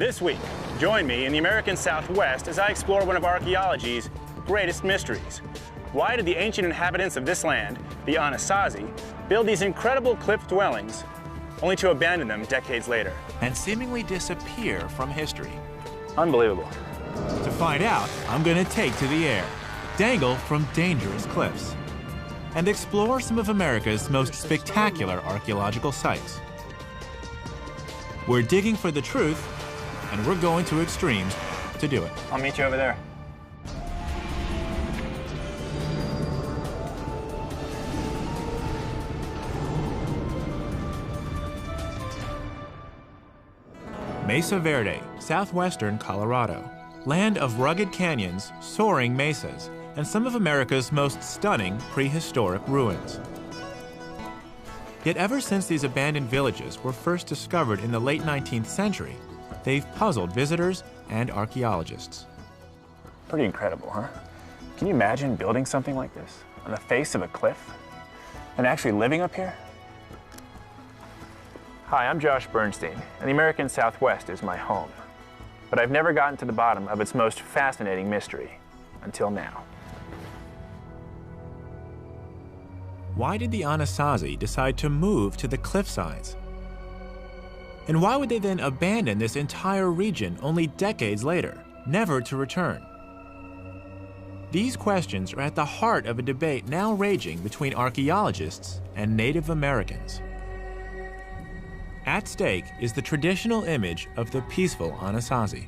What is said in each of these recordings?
This week, join me in the American Southwest as I explore one of archaeology's greatest mysteries. Why did the ancient inhabitants of this land, the ANASAZI, build these incredible cliff dwellings, only to abandon them decades later? And seemingly disappear from history. Unbelievable. To find out, I'm gonna take to the air, dangle from dangerous cliffs, and explore some of America's most spectacular archaeological sites. We're digging for the truth, and we're going to extremes to do it. I'll meet you over there. Mesa Verde, southwestern Colorado. Land of rugged canyons, soaring mesas, and some of America's most stunning prehistoric ruins. Yet ever since these abandoned villages were first discovered in the late 19th century, they've puzzled visitors and archaeologists. Pretty incredible, huh? Can you imagine building something like this on the face of a cliff and actually living up here? Hi, I'm Josh Bernstein, and the American Southwest is my home. But I've never gotten to the bottom of its most fascinating mystery, until now. Why did the ANASAZI decide to move to the cliffsides? And why would they then abandon this entire region only decades later, never to return? These questions are at the heart of a debate now raging between archaeologists and Native Americans. At stake is the traditional image of the peaceful ANASAZI.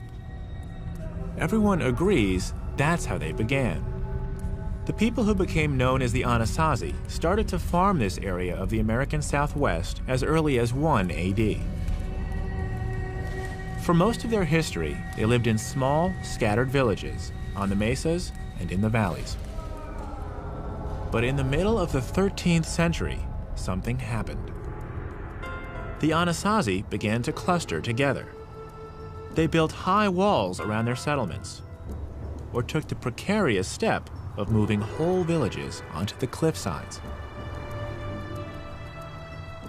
Everyone agrees that's how they began. The people who became known as the ANASAZI started to farm this area of the American Southwest as early as 1 AD. For most of their history, they lived in small, scattered villages on the mesas and in the valleys. But in the middle of the 13th century, something happened. The ANASAZI began to cluster together. They built high walls around their settlements, or took the precarious step of moving whole villages onto the cliff sides.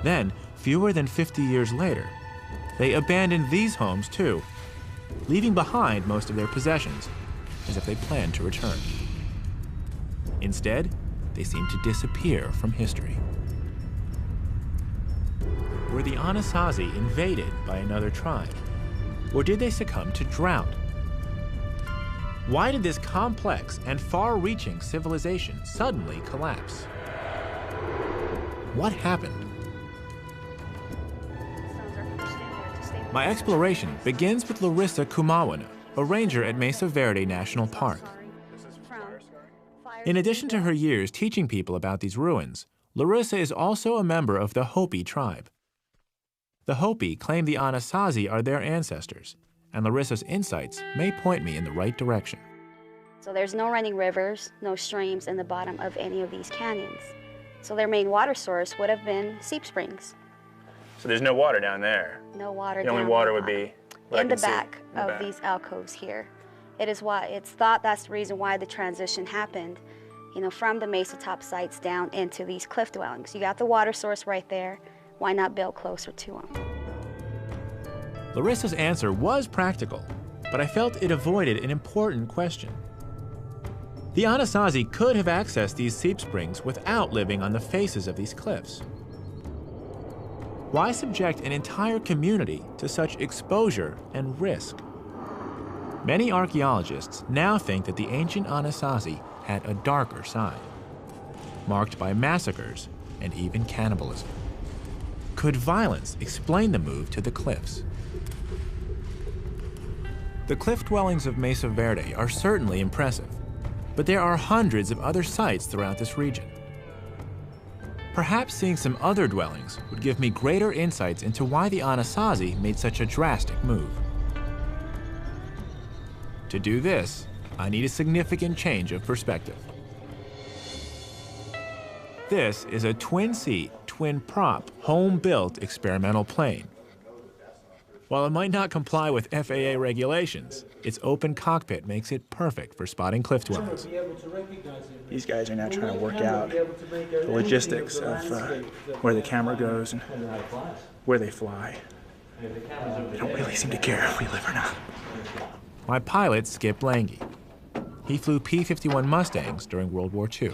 Then, fewer than 50 years later, they abandoned these homes too, leaving behind most of their possessions, as if they planned to return. Instead, they seemed to disappear from history. Were the ANASAZI invaded by another tribe? Or did they succumb to drought? Why did this complex and far-reaching civilization suddenly collapse? What happened? My exploration begins with Larissa Kumawana, a ranger at Mesa Verde National Park. In addition to her years teaching people about these ruins, Larissa is also a member of the Hopi tribe. The Hopi claim the ANASAZI are their ancestors, and Larissa's insights may point me in the right direction. So there's no running rivers, no streams in the bottom of any of these canyons. So their main water source would have been seep springs. So there's no water down there? No water down there. The only water would be in the back of these alcoves here. It's thought that's the reason why the transition happened, from the mesa top sites down into these cliff dwellings. You got the water source right there. Why not build closer to them? Larissa's answer was practical, but I felt it avoided an important question. The ANASAZI could have accessed these seep springs without living on the faces of these cliffs. Why subject an entire community to such exposure and risk? Many archaeologists now think that the ancient ANASAZI had a darker side, marked by massacres and even cannibalism. Could violence explain the move to the cliffs? The cliff dwellings of Mesa Verde are certainly impressive, but there are hundreds of other sites throughout this region. Perhaps seeing some other dwellings would give me greater insights into why the ANASAZI made such a drastic move. To do this, I need a significant change of perspective. This is a twin-seat, twin-prop, home-built experimental plane. While it might not comply with FAA regulations, its open cockpit makes it perfect for spotting cliff dwellings. These guys are now trying to work out the logistics of where the camera goes and where they fly. They don't really seem to care if we live or not. My pilot, Skip Lange. He flew P-51 Mustangs during World War II.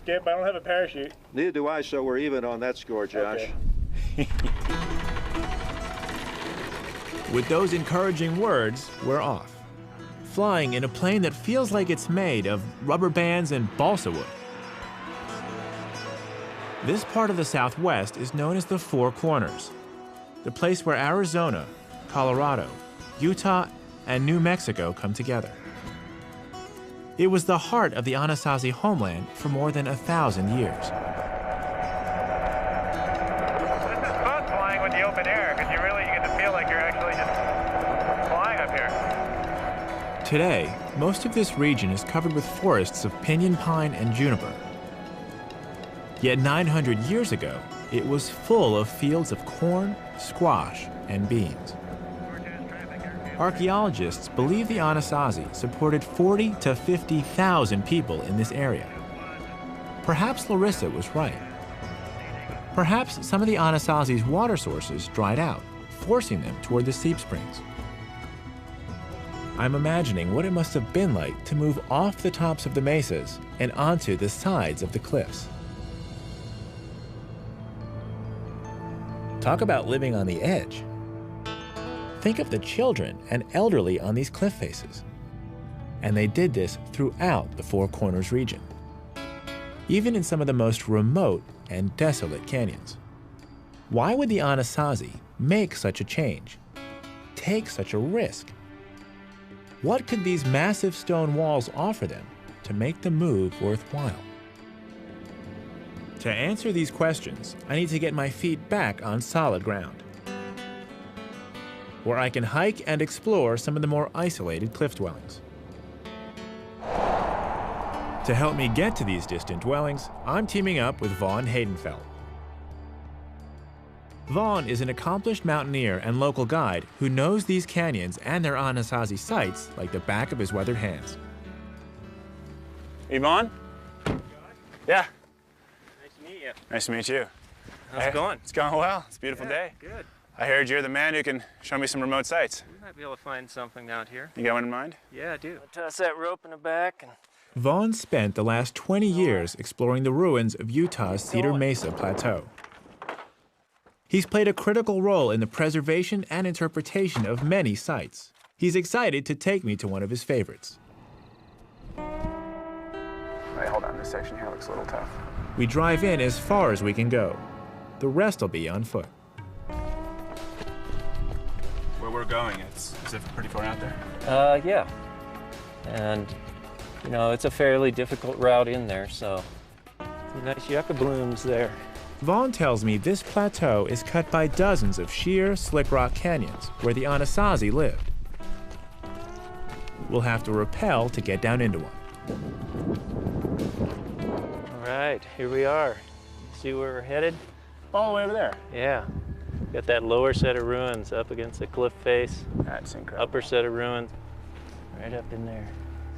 Skip, I don't have a parachute. Neither do I, so we're even on that score, Josh. Okay. With those encouraging words, we're off. Flying in a plane that feels like it's made of rubber bands and balsa wood. This part of the Southwest is known as the Four Corners, the place where Arizona, Colorado, Utah, and New Mexico come together. It was the heart of the ANASAZI homeland for more than 1,000 years. This is fun flying with the open air because you get to feel like you're actually just flying up here. Today, most of this region is covered with forests of pinyon pine and juniper. Yet 900 years ago, it was full of fields of corn, squash, and beans. Archaeologists believe the ANASAZI supported 40 to 50,000 people in this area. Perhaps Larissa was right. Perhaps some of the ANASAZI's water sources dried out, forcing them toward the seep springs. I'm imagining what it must have been like to move off the tops of the mesas and onto the sides of the cliffs. Talk about living on the edge. Think of the children and elderly on these cliff faces. And they did this throughout the Four Corners region, even in some of the most remote and desolate canyons. Why would the ANASAZI make such a change, take such a risk? What could these massive stone walls offer them to make the move worthwhile? To answer these questions, I need to get my feet back on solid ground, where I can hike and explore some of the more isolated cliff dwellings. To help me get to these distant dwellings, I'm teaming up with Vaughn Haydenfeld. Vaughn is an accomplished mountaineer and local guide who knows these canyons and their ANASAZI sites like the back of his weathered hands. Yvonne? Yeah. Nice to meet you. Nice to meet you. How's it going? It's going well. It's a beautiful day. Good. I heard you're the man who can show me some remote sites. You might be able to find something out here. You got one in mind? Yeah, I do. I'll toss that rope in the back and... Vaughn spent the last 20 years exploring the ruins of Utah's Cedar Mesa Plateau. He's played a critical role in the preservation and interpretation of many sites. He's excited to take me to one of his favorites. Wait, hold on. This section here looks a little tough. We drive in as far as we can go. The rest will be on foot. Where we're going, it's as if pretty far out there. Yeah. And, you know, it's a fairly difficult route in there, so... Some nice yucca blooms there. Vaughn tells me this plateau is cut by dozens of sheer, slick rock canyons where the ANASAZI lived. We'll have to rappel to get down into one. All right, here we are. See where we're headed? All the way over there. Yeah. Got that lower set of ruins up against the cliff face. That's incredible. Upper set of ruins right up in there.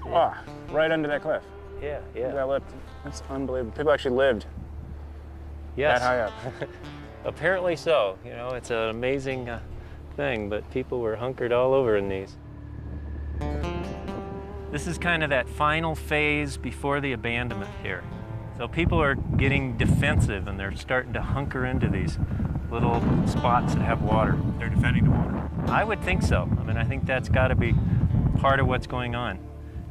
See? Ah, right under that cliff. Yeah, yeah. That's unbelievable. People actually lived Yes. that high up. Apparently so. You know, it's an amazing thing, but people were hunkered all over in these. This is kind of that final phase before the abandonment here. So people are getting defensive and they're starting to hunker into these little spots that have water. They're defending the water. I would think so. I mean, I think that's got to be part of what's going on.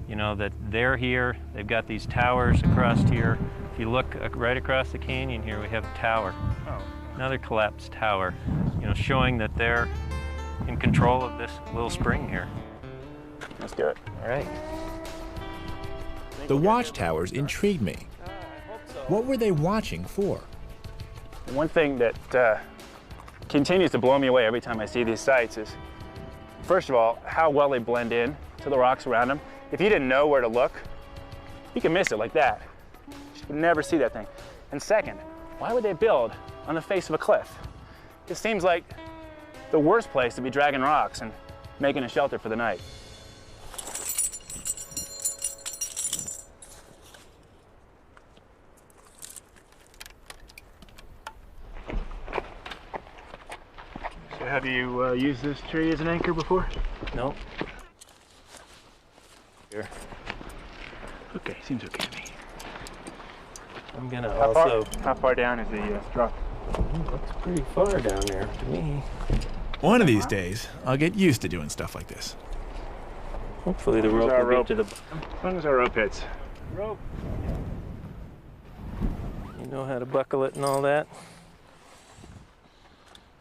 You know, that they're here, they've got these towers across here. If you look right across the canyon here, we have a tower. Oh. Another collapsed tower, you know, showing that they're in control of this little spring here. Let's do it. All right. The watchtowers intrigued me. What were they watching for? One thing that continues to blow me away every time I see these sites is, first of all, how well they blend in to the rocks around them. If you didn't know where to look, you can miss it like that. You would never see that thing. And second, why would they build on the face of a cliff? It seems like the worst place to be dragging rocks and making a shelter for the night. Have you used this tree as an anchor before? No. Here. Okay, seems okay to me. I'm gonna How far down is the struck? Looks pretty far down there to me. One of these days, I'll get used to doing stuff like this. Hopefully the rope will get to the bottom. As long as our rope hits. Rope. You know how to buckle it and all that?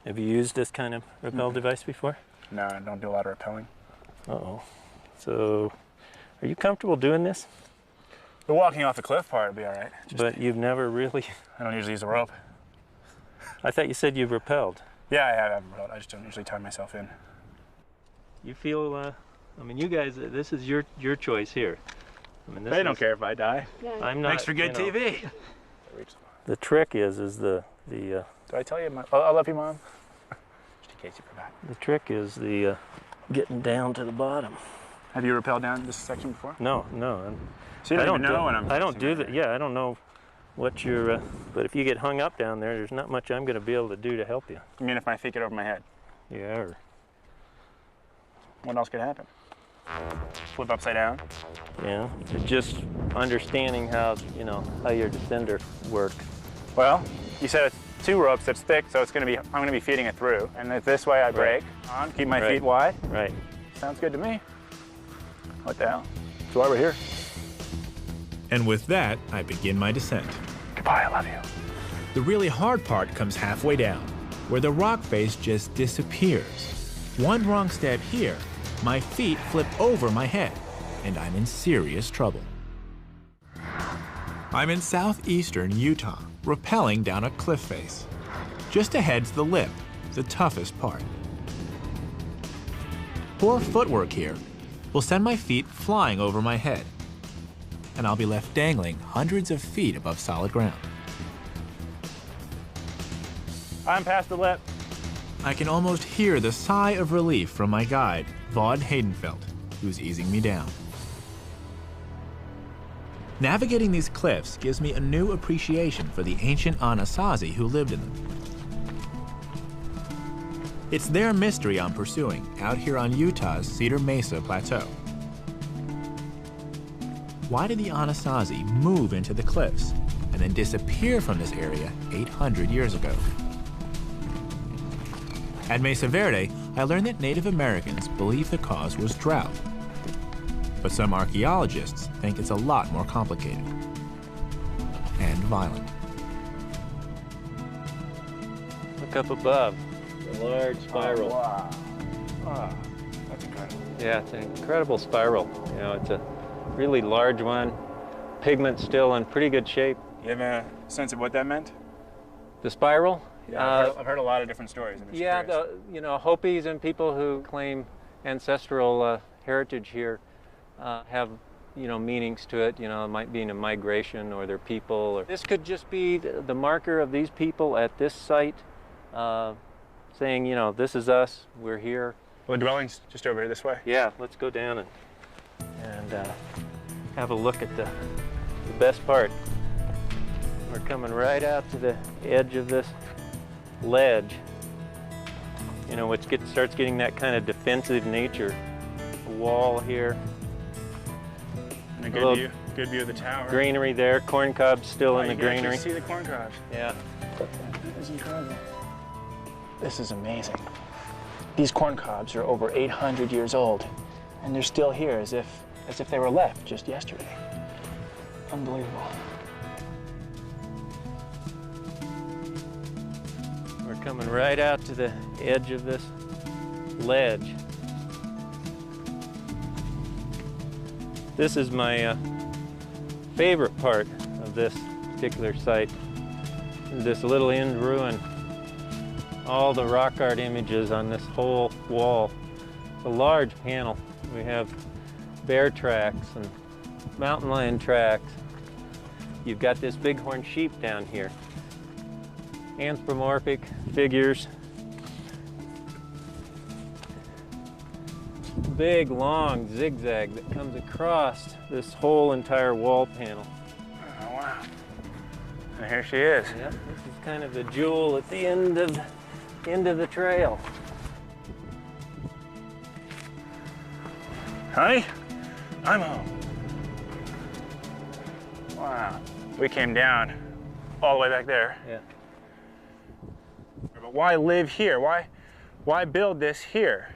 Have you used this kind of rappel device before? No, I don't do a lot of rappelling. Uh-oh. So, are you comfortable doing this? The walking off the cliff part will be all right. But you've never really... I don't usually use a rope. I thought you said you've rappelled. Yeah, I have rappelled. I just don't usually tie myself in. You feel, I mean, you guys, this is your choice here. I mean, They don't care if I die. Yeah. I'm not. Thanks for good TV. The trick is the Did I tell you? I love you, Mom. Just in case you forgot. the trick is the getting down to the bottom. Have you rappelled down this section before? No. So you don't even know when I'm I don't do that. that. Yeah, I don't know what you're. But if you get hung up down there, there's not much I'm going to be able to do to help you. You mean if my feet get over my head? Yeah. Or, What else could happen? Flip upside down? yeah. Just understanding how how your descender works. Well, you said it's 2 ropes that's thick, so I'm gonna be feeding it through. And if this way I break on, keep my feet wide. Right. Sounds good to me. What the hell? That's why we're here. And with that, I begin my descent. Goodbye, I love you. The really hard part comes halfway down, where the rock face just disappears. One wrong step here, my feet flip over my head, and I'm in serious trouble. I'm in southeastern Utah, rappelling down a cliff face. Just ahead's the lip, the toughest part. Poor footwork here will send my feet flying over my head, and I'll be left dangling hundreds of feet above solid ground. I'm past the lip. I can almost hear the sigh of relief from my guide, Vaughn Haydenfeld, who's easing me down. Navigating these cliffs gives me a new appreciation for the ancient ANASAZI who lived in them. It's their mystery I'm pursuing out here on Utah's Cedar Mesa Plateau. Why did the ANASAZI move into the cliffs and then disappear from this area 800 years ago? At Mesa Verde, I learned that Native Americans believe the cause was drought. But some archaeologists think it's a lot more complicated and violent. Look up above, the large spiral. Oh, wow. Oh, that's incredible. Yeah, it's an incredible spiral. It's a really large one. Pigment still in pretty good shape. You have a sense of what that meant? The spiral? Yeah, I've heard a lot of different stories. I'm just curious. Hopis and people who claim ancestral heritage here have, meanings to it. It might be a migration or their people. Or this could just be the marker of these people at this site, saying, this is us. We're here. Well, the dwelling's just over here this way. Yeah, let's go down and have a look at the best part. We're coming right out to the edge of this ledge, which starts getting that kind of defensive nature. A wall here. And a good view of the tower. Greenery there, corn cobs still in the greenery. You can see the corn cobs. Yeah. That is incredible. This is amazing. These corn cobs are over 800 years old, and they're still here as if they were left just yesterday. Unbelievable. We're coming right out to the edge of this ledge. This is my favorite part of this particular site. This little end ruin. All the rock art images on this whole wall. It's a large panel. We have bear tracks and mountain lion tracks. You've got this bighorn sheep down here. Anthropomorphic figures. Big, long zigzag that comes across this whole entire wall panel. Oh, wow. And here she is. Yep, this is kind of the jewel at the end of the trail. Honey, I'm home. Wow. We came down all the way back there. Yeah. But why live here? Why build this here?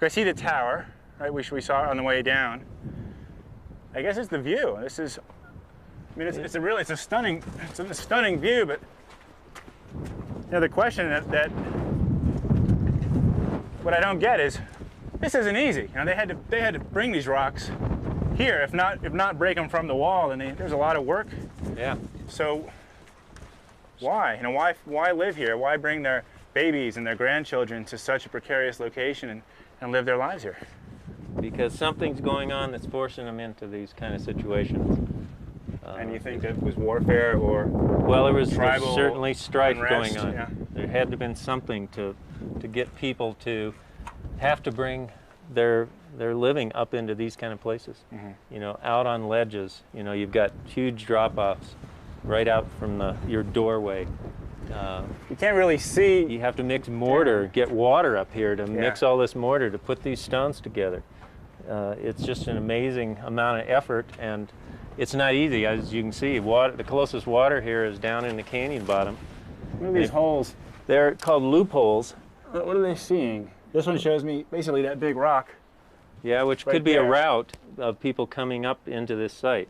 I see the tower, right, which we saw on the way down. I guess it's the view. This is, I mean, it's a stunning view, but you know, the question that what I don't get is, this isn't easy. You know, they had to bring these rocks here, if not break them from the wall, and there's a lot of work. Yeah. So why? You know, why live here? Why bring their babies and their grandchildren to such a precarious location and live their lives here? Because something's going on that's forcing them into these kind of situations. And you think it was warfare or well, there was tribal certainly strife unrest, going on. yeah. There had to have been something to get people to have to bring their living up into these kind of places. Mm-hmm. You know, out on ledges. You know, you've got huge drop-offs right out from your doorway. You can't really see. You have to mix mortar, get water up here to mix all this mortar to put these stones together. It's just an amazing amount of effort, and it's not easy. As you can see, the closest water here is down in the canyon bottom. What are these holes? They're called loopholes. What are they seeing? This one shows me basically that big rock. Yeah, which Right could be there. a route of people coming up into this site.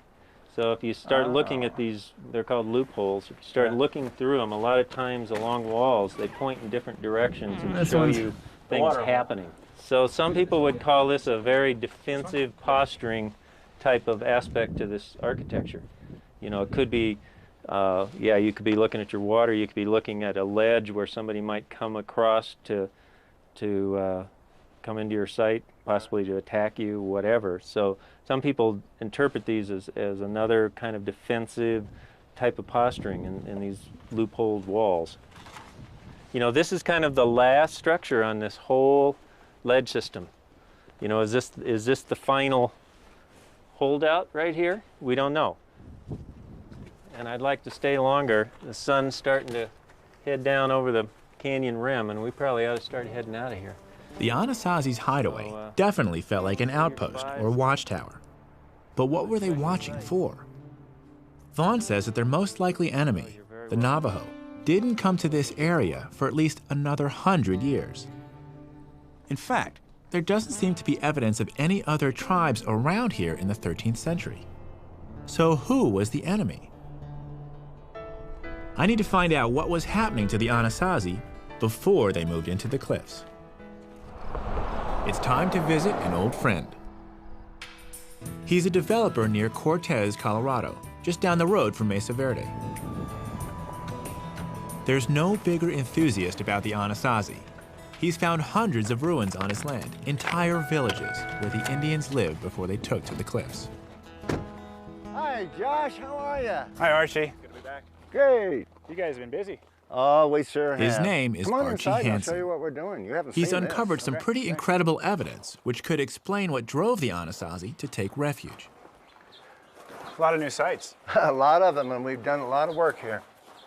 So if you start looking at these, they're called loopholes. If you start looking through them, a lot of times along walls, they point in different directions and This show one's you the things water hole. happening. So some people would call this a very defensive posturing type of aspect to this architecture. You know, it could be, you could be looking at your water, you could be looking at a ledge where somebody might come across to come into your site, possibly to attack you, whatever. So some people interpret these as another kind of defensive type of posturing in these loopholed walls. You know, this is kind of the last structure on this whole ledge system. You know, is this the final holdout right here? We don't know. And I'd like to stay longer. The sun's starting to head down over the canyon rim, and we probably ought to start heading out of here. The ANASAZI's hideaway definitely felt like an outpost or watchtower. But what were they watching for? Vaughn says that their most likely enemy, the Navajo, didn't come to this area for at least another 100 years. In fact, there doesn't seem to be evidence of any other tribes around here in the 13th century. So who was the enemy? I need to find out what was happening to the ANASAZI before they moved into the cliffs. It's time to visit an old friend. He's a developer near Cortez, Colorado, just down the road from Mesa Verde. There's no bigger enthusiast about the ANASAZI. He's found hundreds of ruins on his land, entire villages where the Indians lived before they took to the cliffs. Hi, Josh. How are you? Hi, Archie. Good to be back. Great. You guys have been busy. Oh, we sure have. His name is Come on Archie inside and I'll Hansen. show you what we're doing. You haven't He's seen uncovered this. some pretty incredible evidence which could explain what drove the ANASAZI to take refuge. A lot of new sites. A lot of them, and we've done a lot of work here.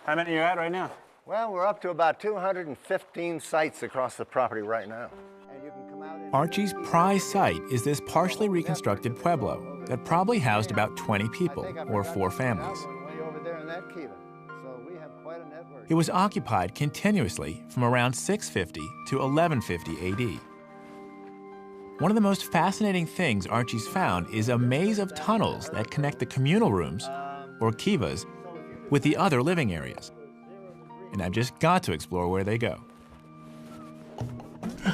How many are you at right now? Well, we're up to about 215 sites across the property right now. And you can come out and Archie's prize site is this partially reconstructed pueblo that probably housed about 20 people or 4 families. way over there in that kiva. So we have quite a network. It was occupied continuously from around 650 to 1150 AD. One of the most fascinating things Archie's found is a maze of tunnels that connect the communal rooms, or kivas, with the other living areas. And I've just got to explore where they go.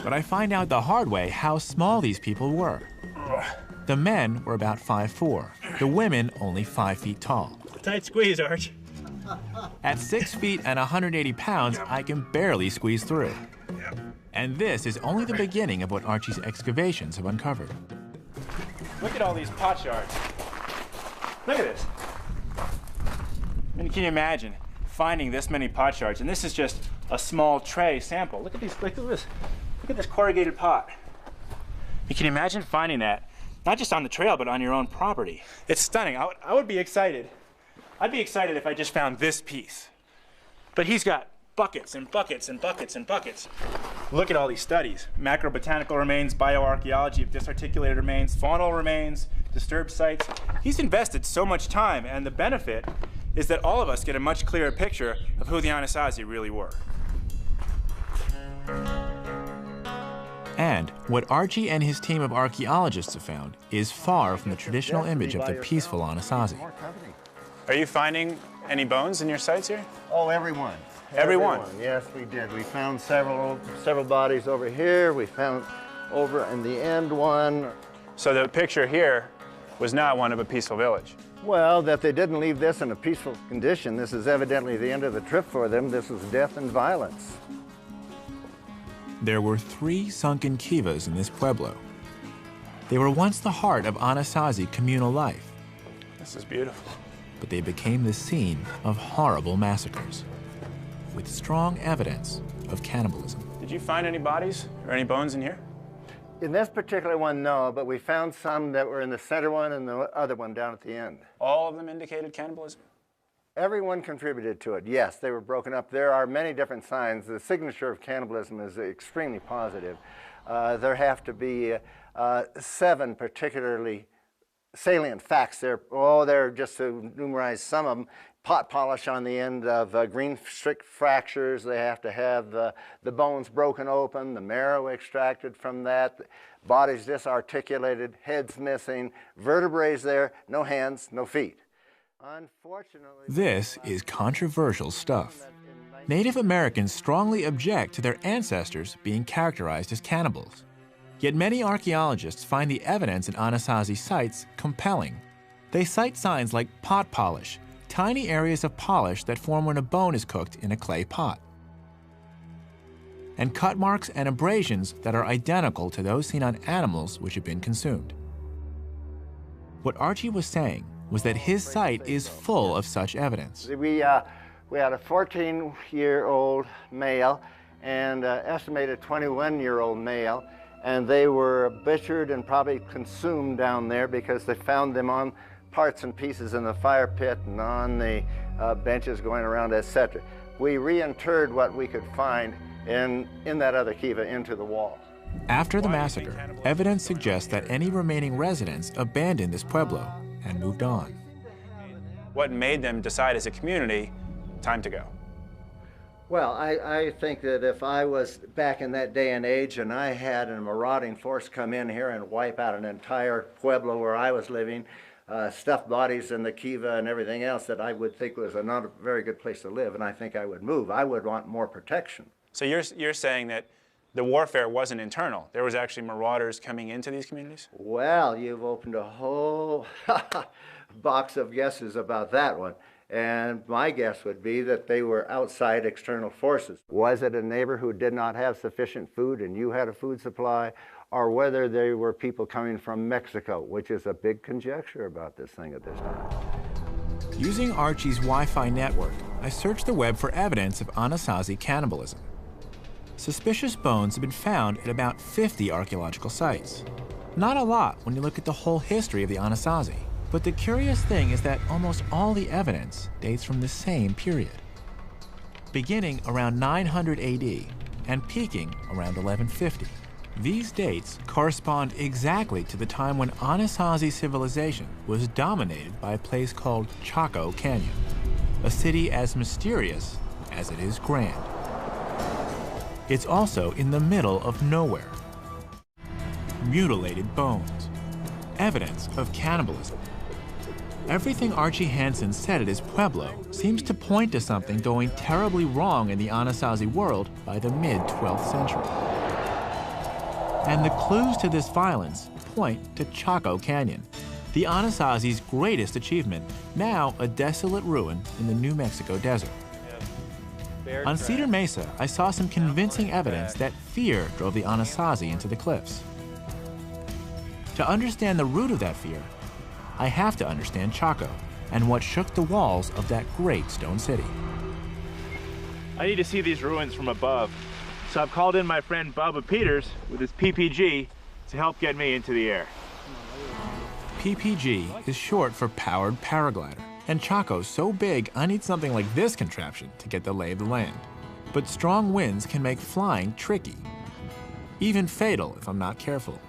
But I find out the hard way how small these people were. The men were about 5'4", the women only 5 feet tall. Tight squeeze, Arch. At 6 feet and 180 pounds, I can barely squeeze through. And this is only the beginning of what Archie's excavations have uncovered. Look at all these pot shards. Look at this. I mean, can you imagine finding this many pot shards? And this is just a small tray sample. Look at these. Look at this. Look at this corrugated pot. You can imagine finding that, not just on the trail, but on your own property. It's stunning. I would be excited. I'd be excited if I just found this piece. But he's got buckets and buckets and buckets and buckets. Look at all these studies. Macrobotanical remains, bioarchaeology of disarticulated remains, faunal remains, disturbed sites. He's invested so much time, and the benefit is that all of us get a much clearer picture of who the ANASAZI really were. And what Archie and his team of archaeologists have found is far from the traditional image of the peaceful ANASAZI. Are you finding any bones in your sites here? Oh, everyone. Everyone? Yes, we did. We found several bodies over here. We found over in the end one. So the picture here was not one of a peaceful village. Well, that they didn't leave this in a peaceful condition. This is evidently the end of the trip for them. This was death and violence. There were 3 sunken kivas in this pueblo. They were once the heart of ANASAZI communal life, This is beautiful. but they became the scene of horrible massacres, with strong evidence of cannibalism. Did you find any bodies or any bones in here? In this particular one, no, but we found some that were in the center one and the other one down at the end. All of them indicated cannibalism? Everyone contributed to it. Yes, they were broken up. There are many different signs. The signature of cannibalism is extremely positive. There have to be 7 particularly salient facts. They're just to numerize some of them. Pot polish on the end of green strict fractures. They have to have the bones broken open, the marrow extracted from that, bodies disarticulated, heads missing, vertebrae there, no hands, no feet. Unfortunately, This is controversial stuff. Native Americans strongly object to their ancestors being characterized as cannibals. Yet many archaeologists find the evidence in ANASAZI sites compelling. They cite signs like pot polish, tiny areas of polish that form when a bone is cooked in a clay pot, and cut marks and abrasions that are identical to those seen on animals which have been consumed. What Archie was saying was that his site is full of such evidence. we had a 14-year-old male and estimated 21-year-old male, and they were butchered and probably consumed down there because they found them on parts and pieces in the fire pit and on the benches going around, etc. We reinterred what we could find in that other kiva into the wall. After the massacre, evidence suggests that any remaining residents abandoned this pueblo and moved on. What made them decide as a community, time to go? Well, I think that if I was back in that day and age and I had a marauding force come in here and wipe out an entire pueblo where I was living, stuffed bodies in the kiva and everything else that I would think was not a very good place to live, and I think I would move. I would want more protection. So you're saying that the warfare wasn't internal. There was actually marauders coming into these communities? Well, you've opened a whole box of guesses about that one. And my guess would be that they were outside external forces. Was it a neighbor who did not have sufficient food and you had a food supply? Or whether they were people coming from Mexico, which is a big conjecture about this thing at this time. Using Archie's Wi-Fi network, I searched the web for evidence of ANASAZI cannibalism. Suspicious bones have been found at about 50 archaeological sites. Not a lot when you look at the whole history of the ANASAZI. But the curious thing is that almost all the evidence dates from the same period, beginning around 900 AD and peaking around 1150. These dates correspond exactly to the time when ANASAZI civilization was dominated by a place called Chaco Canyon, a city as mysterious as it is grand. It's also in the middle of nowhere. Mutilated bones, evidence of cannibalism. Everything Archie Hansen said at his pueblo seems to point to something going terribly wrong in the ANASAZI world by the mid-12th century. And the clues to this violence point to Chaco Canyon, the ANASAZI's greatest achievement, now a desolate ruin in the New Mexico desert. On Cedar Mesa, I saw some convincing evidence that fear drove the ANASAZI into the cliffs. To understand the root of that fear, I have to understand Chaco and what shook the walls of that great stone city. I need to see these ruins from above, so I've called in my friend Bubba Peters with his PPG to help get me into the air. PPG is short for Powered Paraglider, and Chaco's so big I need something like this contraption to get the lay of the land. But strong winds can make flying tricky, even fatal if I'm not careful.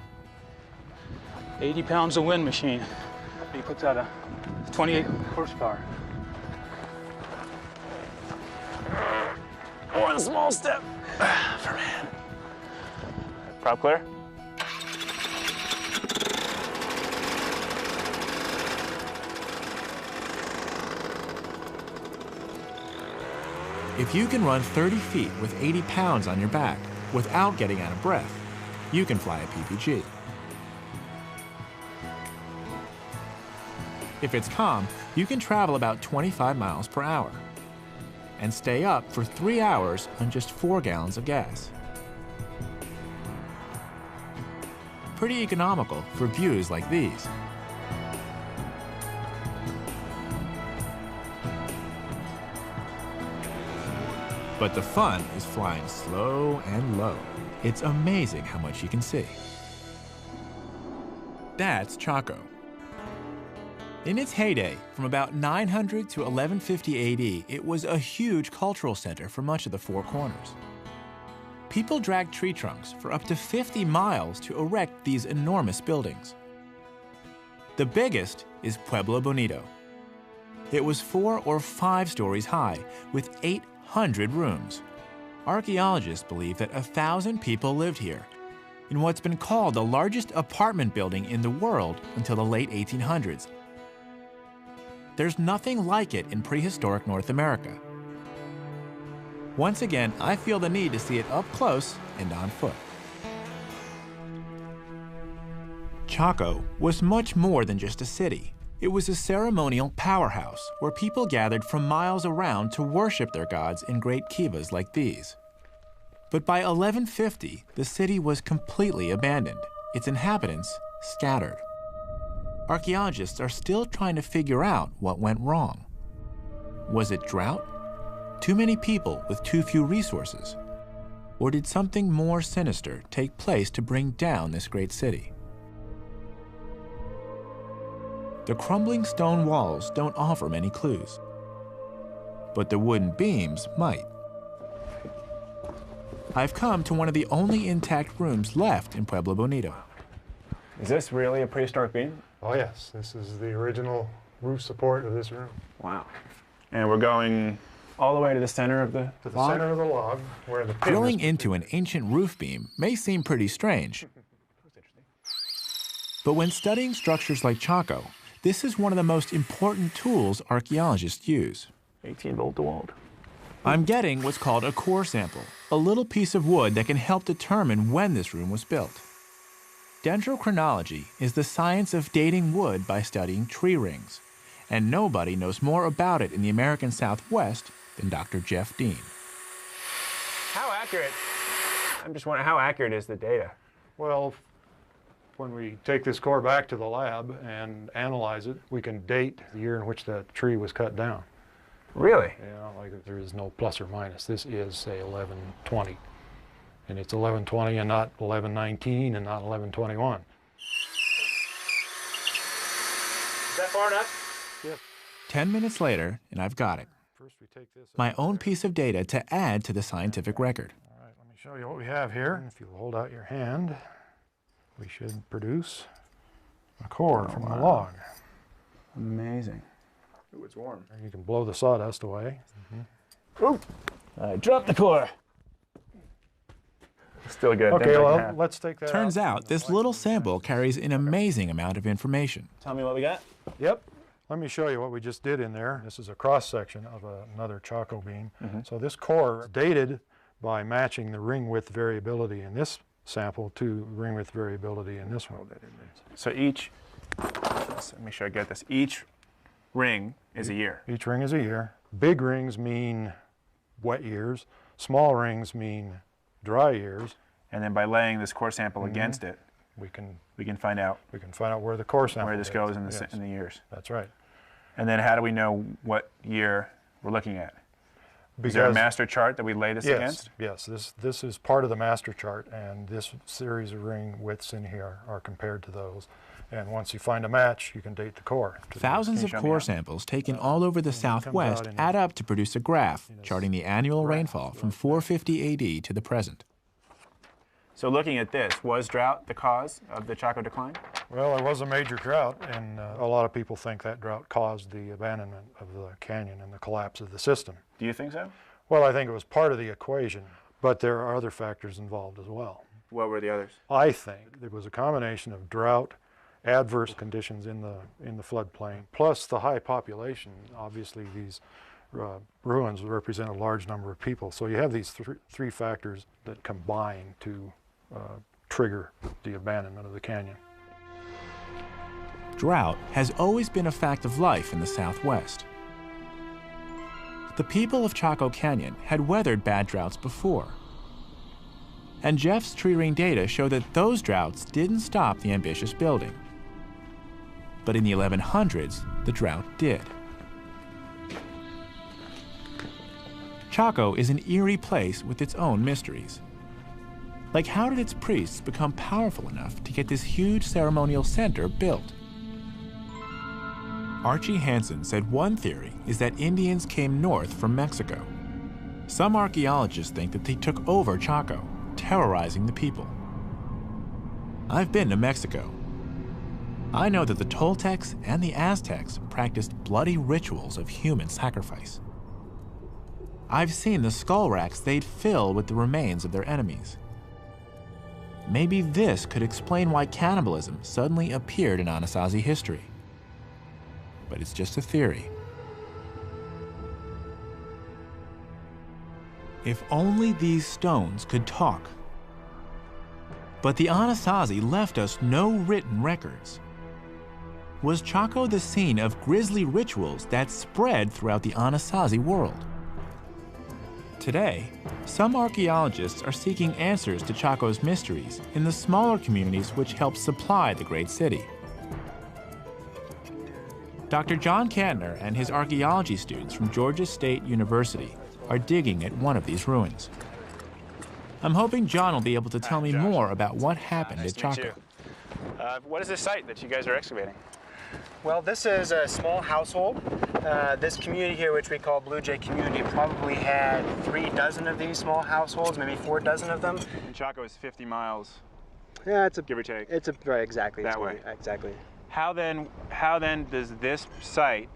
80 pounds of wind machine. He puts out a 28 horsepower. One small step for man. Prop clear? If you can run 30 feet with 80 pounds on your back without getting out of breath, you can fly a PPG. If it's calm, you can travel about 25 miles per hour and stay up for 3 hours on just 4 gallons of gas. Pretty economical for views like these. But the fun is flying slow and low. It's amazing how much you can see. That's Chaco. In its heyday, from about 900 to 1150 AD, it was a huge cultural center for much of the Four Corners. People dragged tree trunks for up to 50 miles to erect these enormous buildings. The biggest is Pueblo Bonito. It was 4 or 5 stories high, with 800 rooms. Archaeologists believe that 1,000 people lived here, in what's been called the largest apartment building in the world until the late 1800s. There's nothing like it in prehistoric North America. Once again, I feel the need to see it up close and on foot. Chaco was much more than just a city. It was a ceremonial powerhouse where people gathered from miles around to worship their gods in great kivas like these. But by 1150, the city was completely abandoned, its inhabitants scattered. Archaeologists are still trying to figure out what went wrong. Was it drought? Too many people with too few resources? Or did something more sinister take place to bring down this great city? The crumbling stone walls don't offer many clues, but the wooden beams might. I've come to one of the only intact rooms left in Pueblo Bonito. Is this really a prehistoric beam? Oh yes, this is the original roof support of this room. Wow. And we're going all the way to the center of the To the log? center of the log, where the pin Drilling is- into an ancient roof beam may seem pretty strange. But when studying structures like Chaco, this is one of the most important tools archaeologists use. 18-volt DeWalt. I'm getting what's called a core sample, a little piece of wood that can help determine when this room was built. Dendrochronology is the science of dating wood by studying tree rings, and nobody knows more about it in the American Southwest than Dr. Jeff Dean. How accurate, I'm just wondering, how accurate is the data? Well, when we take this core back to the lab and analyze it, we can date the year in which that tree was cut down. Really? You know, like there is no plus or minus. This is, say, 1120. And it's 1120 and not 1119 and not 1121. Is that far enough? Yes. 10 minutes later, and I've got it. First we take this My out own there. piece of data to add to the scientific record. All right, let me show you what we have here. If you hold out your hand, we should produce a core from the log. Amazing. Ooh, it's warm. You can blow the sawdust away. Ooh, I dropped the core. Still good. Okay, well, let's take that Turns out and this little sample carries an amazing amount of information. Tell me what we got. Yep. Let me show you what we just did in there. This is a cross-section of another Chaco beam. So this core is dated by matching the ring width variability in this sample to ring width variability in this one. So each, let me sure I get this. Each ring is a year. Each ring is a year. Big rings mean wet years. Small rings mean dry years. And then by laying this core sample against it, We can find out where the core sample where this is. goes in the, Yes, in the years. that's right. And then how do we know what year we're looking at? Is there a master chart that we lay this against? Yes, this is part of the master chart, and this series of ring widths in here are compared to those. And once you find a match, you can date the core. Thousands of core samples taken all over the Southwest add up to produce a graph charting the annual rainfall from 450 AD to the present. So looking at this, was drought the cause of the Chaco decline? Well, there was a major drought, and a lot of people think that drought caused the abandonment of the canyon and the collapse of the system. Do you think so? Well, I think it was part of the equation, but there are other factors involved as well. What were the others? I think it was a combination of drought, adverse conditions in the floodplain, plus the high population. Obviously, these ruins represent a large number of people, so you have these three factors that combine to trigger the abandonment of the canyon. Drought has always been a fact of life in the Southwest. The people of Chaco Canyon had weathered bad droughts before. And Jeff's tree ring data show that those droughts didn't stop the ambitious building. But in the 1100s, the drought did. Chaco is an eerie place with its own mysteries. Like, how did its priests become powerful enough to get this huge ceremonial center built? Archie Hansen said one theory is that Indians came north from Mexico. Some archaeologists think that they took over Chaco, terrorizing the people. I've been to Mexico. I know that the Toltecs and the Aztecs practiced bloody rituals of human sacrifice. I've seen the skull racks they'd fill with the remains of their enemies. Maybe this could explain why cannibalism suddenly appeared in ANASAZI history. But it's just a theory. If only these stones could talk. But the ANASAZI left us no written records. Was Chaco the scene of grisly rituals that spread throughout the ANASAZI world? Today, some archaeologists are seeking answers to Chaco's mysteries in the smaller communities which help supply the great city. Dr. John Kantner and his archaeology students from Georgia State University are digging at one of these ruins. I'm hoping John will be able to tell me more about what happened at Chaco. What is this site that you guys are excavating? Well, this is a small household. This community here, which we call Blue Jay Community, probably had 3 dozen of these small households, maybe 4 dozen of them. And Chaco is 50 miles, yeah, give or take. Right, exactly. That way. Exactly. How then does this site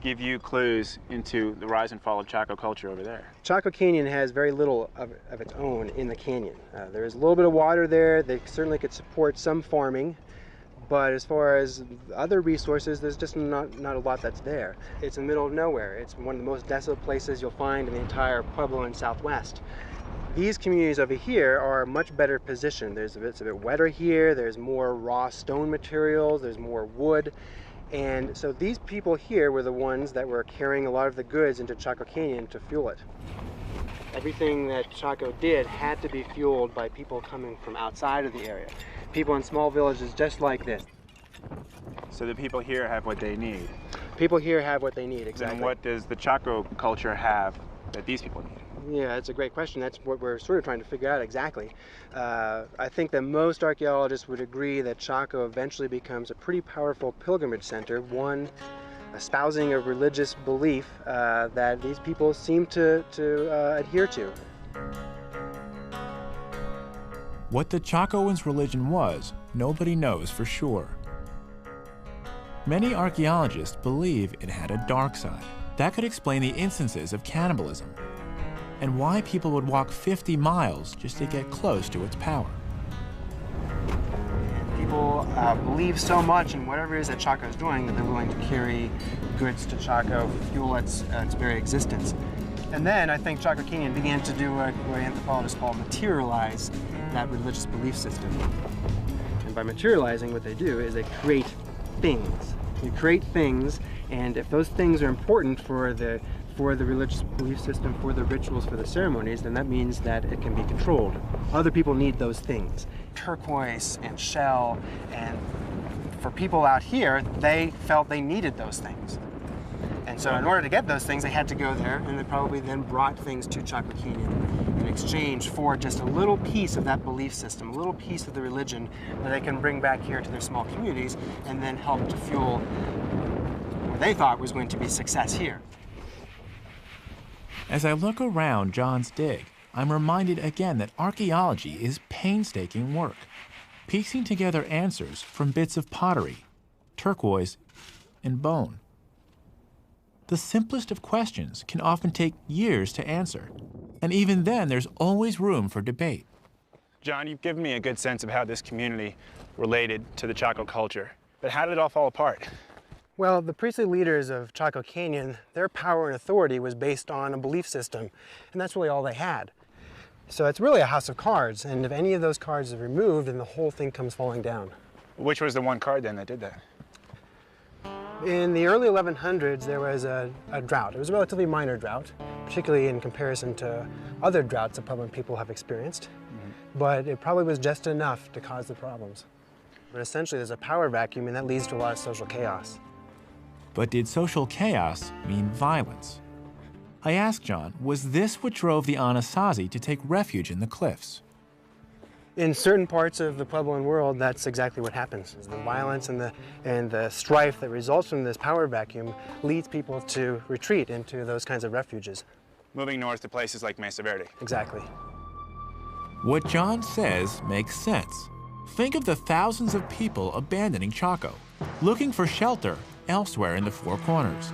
give you clues into the rise and fall of Chaco culture over there? Chaco Canyon has very little of its own in the canyon. There is a little bit of water there. They certainly could support some farming. But as far as other resources, there's just not a lot that's there. It's in the middle of nowhere. It's one of the most desolate places you'll find in the entire Pueblo and Southwest. These communities over here are much better positioned. It's a bit wetter here. There's more raw stone materials. There's more wood. And so these people here were the ones that were carrying a lot of the goods into Chaco Canyon to fuel it. Everything that Chaco did had to be fueled by people coming from outside of the area. People in small villages just like this. So the people here have what they need. People here have what they need, exactly. And what does the Chaco culture have that these people need? Yeah, that's a great question. That's what we're sort of trying to figure out exactly. I think that most archaeologists would agree that Chaco eventually becomes a pretty powerful pilgrimage center, one espousing a religious belief that these people seem to adhere to. What the Chacoans' religion was, nobody knows for sure. Many archaeologists believe it had a dark side. That could explain the instances of cannibalism and why people would walk 50 miles just to get close to its power. People believe so much in whatever it is that Chaco is doing that they're willing to carry goods to Chaco, fuel its very existence. And then I think Chaco Canyon began to do what anthropologists call materialize that religious belief system. And by materializing, what they do is they create things. You create things, and if those things are important for the religious belief system, for the rituals, for the ceremonies, then that means that it can be controlled. Other people need those things. Turquoise and shell, and for people out here, they felt they needed those things. And so in order to get those things, they had to go there, and they probably then brought things to Chaco Canyon in exchange for just a little piece of that belief system, a little piece of the religion that they can bring back here to their small communities and then help to fuel what they thought was going to be success here. As I look around John's dig, I'm reminded again that archaeology is painstaking work, piecing together answers from bits of pottery, turquoise, and bone. The simplest of questions can often take years to answer, and even then there's always room for debate. John, you've given me a good sense of how this community related to the Chaco culture, but how did it all fall apart? Well, the priestly leaders of Chaco Canyon, their power and authority was based on a belief system, and that's really all they had. So it's really a house of cards, and if any of those cards are removed, then the whole thing comes falling down. Which was the one card then that did that? In the early 1100s, there was a drought. It was a relatively minor drought, particularly in comparison to other droughts that Puebloan people have experienced, but it probably was just enough to cause the problems. But essentially, there's a power vacuum, and that leads to a lot of social chaos. But did social chaos mean violence? I asked John, was this what drove the ANASAZI to take refuge in the cliffs? In certain parts of the Puebloan world, that's exactly what happens. The violence and the strife that results from this power vacuum leads people to retreat into those kinds of refuges. Moving north to places like Mesa Verde. Exactly. What John says makes sense. Think of the thousands of people abandoning Chaco, looking for shelter elsewhere in the Four Corners.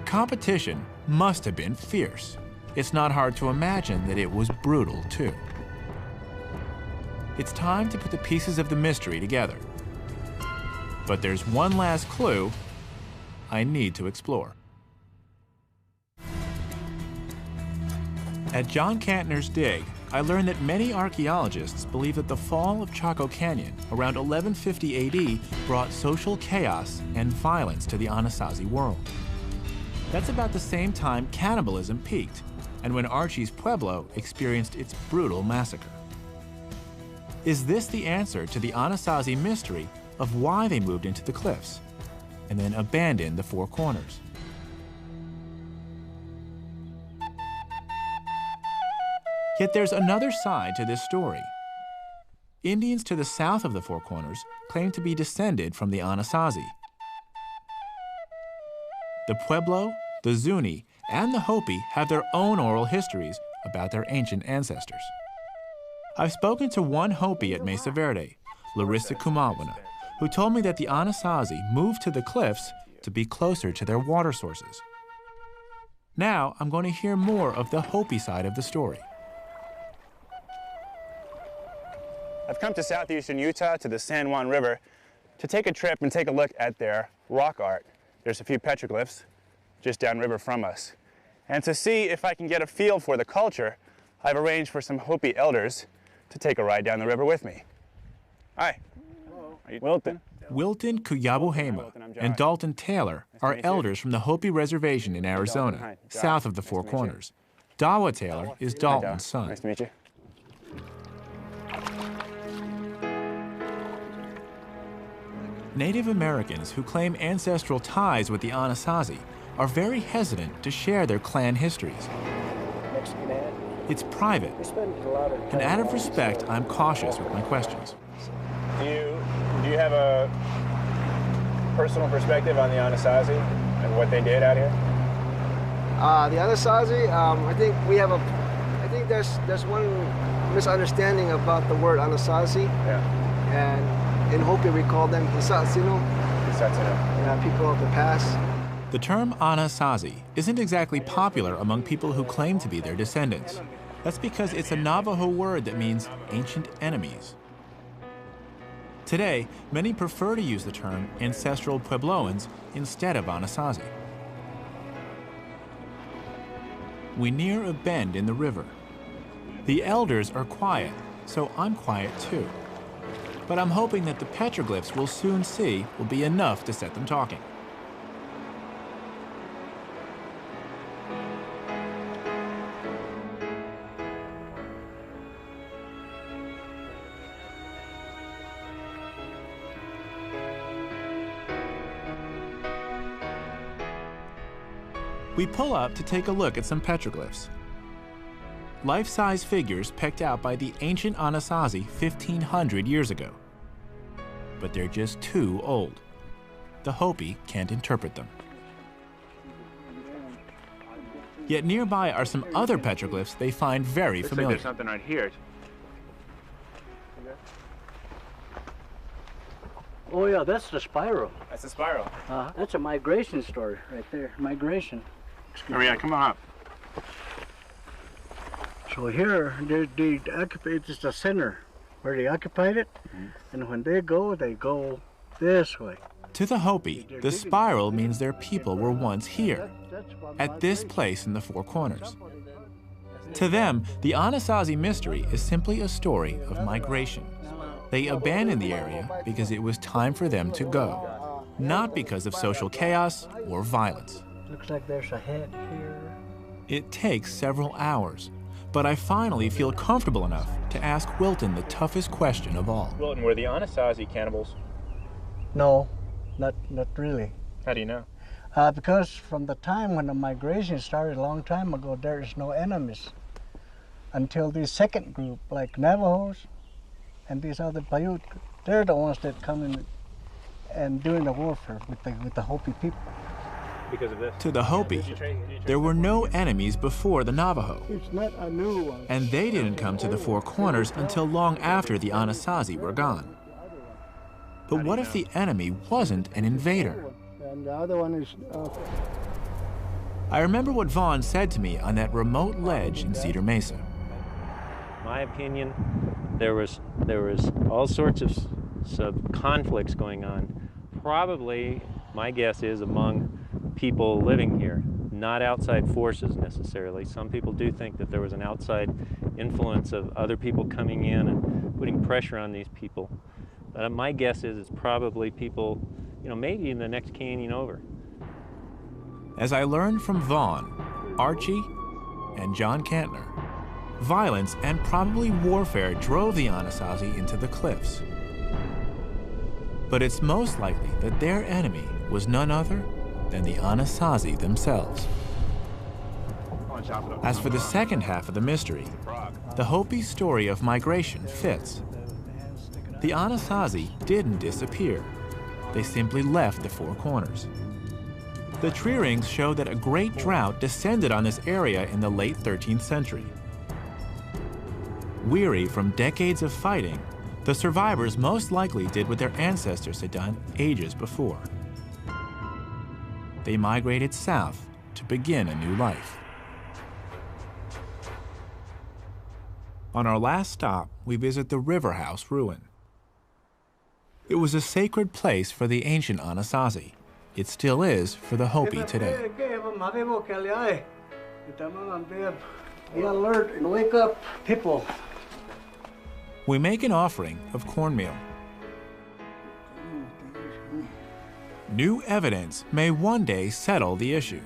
Competition must have been fierce. It's not hard to imagine that it was brutal, too. It's time to put the pieces of the mystery together. But there's one last clue I need to explore. At John Cantner's dig, I learned that many archaeologists believe that the fall of Chaco Canyon around 1150 AD brought social chaos and violence to the ANASAZI world. That's about the same time cannibalism peaked, and when Archie's Pueblo experienced its brutal massacre. Is this the answer to the ANASAZI mystery of why they moved into the cliffs and then abandoned the Four Corners? Yet there's another side to this story. Indians to the south of the Four Corners claim to be descended from the ANASAZI. The Pueblo, the Zuni, and the Hopi have their own oral histories about their ancient ancestors. I've spoken to one Hopi at Mesa Verde, Larissa Kumawina, who told me that the ANASAZI moved to the cliffs to be closer to their water sources. Now I'm going to hear more of the Hopi side of the story. I've come to southeastern Utah to the San Juan River to take a trip and take a look at their rock art. There's a few petroglyphs just downriver from us. And to see if I can get a feel for the culture, I've arranged for some Hopi elders to take a ride down the river with me. Hi. Hello. Are you Wilton? Wilton Kuyabuhema and Dalton Taylor are elders from the Hopi Reservation in Arizona, south of the Four Corners. Dawa Taylor is Dalton's son. Nice to meet you. Native Americans who claim ancestral ties with the ANASAZI are very hesitant to share their clan histories. It's private, and out of respect, I'm cautious with my questions. Do you have a personal perspective on the ANASAZI and what they did out here? The ANASAZI, I think there's one misunderstanding about the word ANASAZI. Yeah. And in Hopi, we call them Hisatsino. Yeah, people of the past. The term ANASAZI isn't exactly popular among people who claim to be their descendants. That's because it's a Navajo word that means ancient enemies. Today, many prefer to use the term ancestral Puebloans instead of ANASAZI. We near a bend in the river. The elders are quiet, so I'm quiet too. But I'm hoping that the petroglyphs we'll soon see will be enough to set them talking. We pull up to take a look at some petroglyphs. Life-size figures pecked out by the ancient ANASAZI 1,500 years ago. But they're just too old. The Hopi can't interpret them. Yet nearby are some other petroglyphs they find very familiar. Looks like there's something right here. Oh yeah, that's the spiral. That's the spiral. That's a migration story right there. Migration. Oh yeah, come on up. So here, they occupy, it's the center where they occupied it, and when they go this way. To the Hopi, the spiral means their people were once here, at this place in the Four Corners. To them, the ANASAZI mystery is simply a story of migration. They abandoned the area because it was time for them to go, not because of social chaos or violence. Looks like there's a head here. It takes several hours, but I finally feel comfortable enough to ask Wilton the toughest question of all. Wilton, were the ANASAZI cannibals? No, not really. How do you know? Because from the time when the migration started a long time ago, there is no enemies. Until the second group, like Navajos and these other Paiute, they're the ones that come in and doing the warfare with the Hopi people. Because of this? To the Hopi, there were no enemies before the Navajo. It's not a new one. And they didn't come to the Four Corners until long after the ANASAZI were gone. But what if the enemy wasn't an invader? And the other one is... I remember what Vaughn said to me on that remote ledge in Cedar Mesa. My opinion, there was all sorts of conflicts going on. Probably, my guess is, among people living here, not outside forces necessarily. Some people do think that there was an outside influence of other people coming in and putting pressure on these people. But my guess is it's probably people, maybe in the next canyon over. As I learned from Vaughn, Archie, and John Cantner, violence and probably warfare drove the ANASAZI into the cliffs. But it's most likely that their enemy was none other than the ANASAZI themselves. As for the second half of the mystery, the Hopi story of migration fits. The ANASAZI didn't disappear. They simply left the Four Corners. The tree rings show that a great drought descended on this area in the late 13th century. Weary from decades of fighting, the survivors most likely did what their ancestors had done ages before. They migrated south to begin a new life. On our last stop, we visit the River House ruin. It was a sacred place for the ancient ANASAZI. It still is for the Hopi today. Be alert and wake up, people. We make an offering of cornmeal. New evidence may one day settle the issue.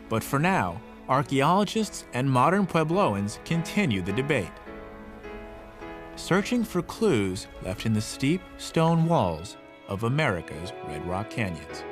But for now, archaeologists and modern Puebloans continue the debate, searching for clues left in the steep stone walls of America's Red Rock Canyons.